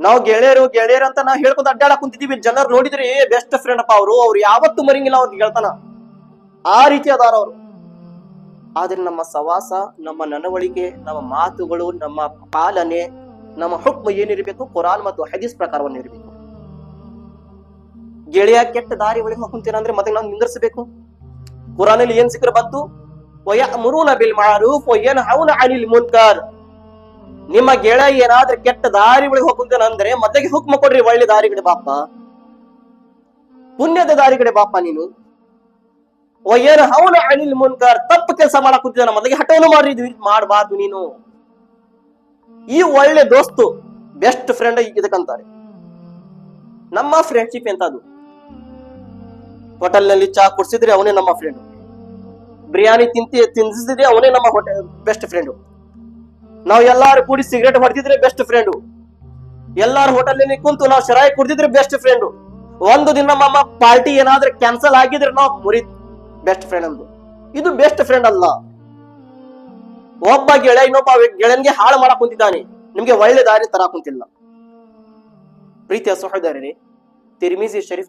ನಾವು ಗೆಳೆಯರು ಗೆಳೆಯರು ಅಂತ ನಾವು ಹೇಳ್ಕೊಂಡು ಅಡ್ಡಾಡಕ್ ಕುಂತಿದೀವಿ. ಜನರು ನೋಡಿದ್ರಿ ಬೆಸ್ಟ್ ಫ್ರೆಂಡ್ ಅಪ್ಪ ಅವ್ರು ಯಾವತ್ತೂ ಮರಿಂಗಿಲ್ಲ ಅವ್ರಿಗೆ ಹೇಳ್ತಾನ, ಆ ರೀತಿ ಅದಾರ ಅವರು. ಆದ್ರೆ ನಮ್ಮ ಸವಾಸ, ನಮ್ಮ ನಡವಳಿಕೆ, ನಮ್ಮ ಮಾತುಗಳು, ನಮ್ಮ ಪಾಲನೆ, ನಮ್ಮ ಹುಕ್ಮ ಏನಿರಬೇಕು ಕುರಾನ್ ಮತ್ತು ಹದೀಸ್ ಪ್ರಕಾರವನ್ನಿರಬೇಕು. ಗೆಳೆಯ ಕೆಟ್ಟ ದಾರಿ ಒಳಗೆ ಹೋಗ್ಕೊಂತೀರ ಅಂದ್ರೆ ಮತ್ತೆ ನಾವು ನಿಂದಿರ್ಸಬೇಕು. ಕುರಾನಲ್ಲಿ ಏನ್ ಸಿಕ್ರ ಬಂತು, ವಯಅಮುರೂನ ಬಿಲ್ ಮಾರೂಫ್ ವಯನ್ಹೌನ ಅನಿಲ್ ಮುನ್ಕರ್. ನಿಮ್ಮ ಗೆಳೆಯ ಏನಾದ್ರೆ ಕೆಟ್ಟ ದಾರಿ ಒಳಗೆ ಹೋಗ್ಕೊಂತಾನ ಅಂದ್ರೆ ಮೊದಲಿಗೆ ಹುಕ್ಮ ಕೊಡ್ರಿ, ಒಳ್ಳೆ ದಾರಿಗಡೆ ಬಾಪ, ಪುಣ್ಯದ ದಾರಿಗಡೆ ಬಾಪ ನೀನು. ವಯನ್ಹೌನ ಅನಿಲ್ ಮುನ್ಕರ್, ತಪ್ಪು ಕೆಲಸ ಮಾಡಕ್ ಕುಂತಿದ್ದಾನ ಮೊದಲಿಗೆ ಹಠವನ್ನು ಮಾಡ್ರಿ, ಮಾಡಬಾರ್ದು ನೀನು. ಈ ಒಳ್ಳೆ ದೋಸ್ತು ಬೆಸ್ಟ್ ಫ್ರೆಂಡ್ ಇದಕ್ಕಂತಾರೆ. ನಮ್ಮ ಫ್ರೆಂಡ್ಶಿಪ್ ಎಂತದು? ಹೋಟೆಲ್ ನಲ್ಲಿ ಚಾ ಕುಡಿಸಿದ್ರೆ ಅವನೇ ನಮ್ಮ ಫ್ರೆಂಡ್, ಬಿರಿಯಾನಿ ತಿನ್ಸಿದ್ರೆ ಅವನೇ ನಮ್ಮ ಬೆಸ್ಟ್ ಫ್ರೆಂಡ್. ನಾವು ಎಲ್ಲಾರು ಕೂಡಿ ಸಿಗರೇಟ್ ಹೊಡೆದಿದ್ರೆ ಬೆಸ್ಟ್ ಫ್ರೆಂಡ್, ಎಲ್ಲಾರು ಹೋಟೆಲ್ ನಲ್ಲಿ ಕುಂತು ನಾವು ಶರಾಯಿ ಕುಡಿದಿದ್ರೆ ಬೆಸ್ಟ್ ಫ್ರೆಂಡ್. ಒಂದು ದಿನ ನಮ್ಮ ಪಾರ್ಟಿ ಏನಾದ್ರೆ ಕ್ಯಾನ್ಸಲ್ ಆಗಿದ್ರೆ ನಾವು ಮುರಿ ಬೆಸ್ಟ್ ಫ್ರೆಂಡ್ ಅಂದು. ಇದು ಬೆಸ್ಟ್ ಫ್ರೆಂಡ್ ಅಲ್ಲ. ಒಬ್ಬ ಗೆಳೆಯ ಇನ್ನೊಬ್ಬ ಗೆಳೆಯನ್ಗೆ ಹಾಳು ಮಾಡಕ್ ಕುಂತಿದ್ದಾನೆ, ನಿಮ್ಗೆ ಒಳ್ಳೆ ದಾರಿ ತರಾಕ್ ಕುಂತಿಲ್ಲ. ಪ್ರೀತಿಯ ಸಹೋದರರೇ, ತಿರ್ಮಿಜಿ ಶರೀಫ್